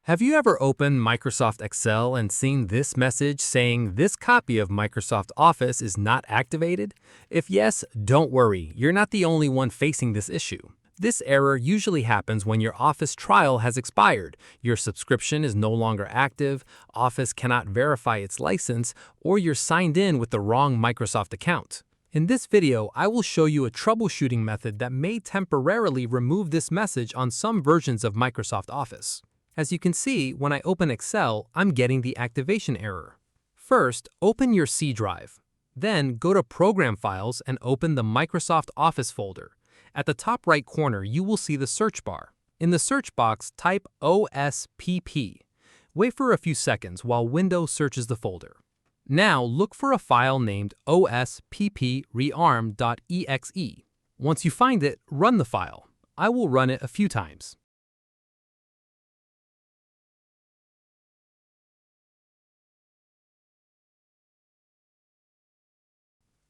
Have you ever opened Microsoft Excel and seen this message saying this copy of Microsoft Office is not activated? If yes, don't worry, you're not the only one facing this issue. This error usually happens when your Office trial has expired, your subscription is no longer active, Office cannot verify its license, or you're signed in with the wrong Microsoft account. In this video, I will show you a troubleshooting method that may temporarily remove this message on some versions of Microsoft Office. As you can see, when I open Excel, I'm getting the activation error. First, open your C drive. Then, go to Program Files and open the Microsoft Office folder. At the top right corner, you will see the search bar. In the search box, type OSPP. Wait for a few seconds while Windows searches the folder. Now, look for a file named ospprearm.exe. Once you find it, run the file. I will run it a few times.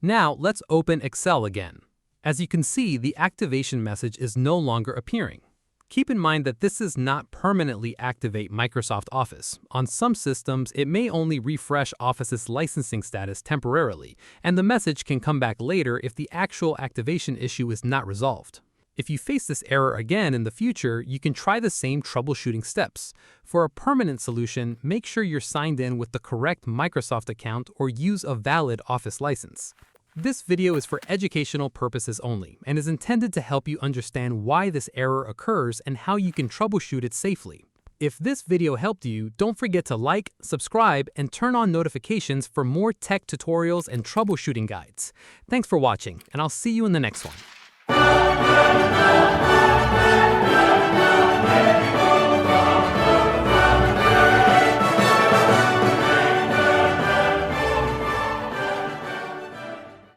Now, let's open Excel again. As you can see, the activation message is no longer appearing. Keep in mind that this does not permanently activate Microsoft Office. On some systems, it may only refresh Office's licensing status temporarily, and the message can come back later if the actual activation issue is not resolved. If you face this error again in the future, you can try the same troubleshooting steps. For a permanent solution, make sure you're signed in with the correct Microsoft account or use a valid Office license. This video is for educational purposes only and is intended to help you understand why this error occurs and how you can troubleshoot it safely. If this video helped you, don't forget to like, subscribe, and turn on notifications for more tech tutorials and troubleshooting guides. Thanks for watching, and I'll see you in the next one.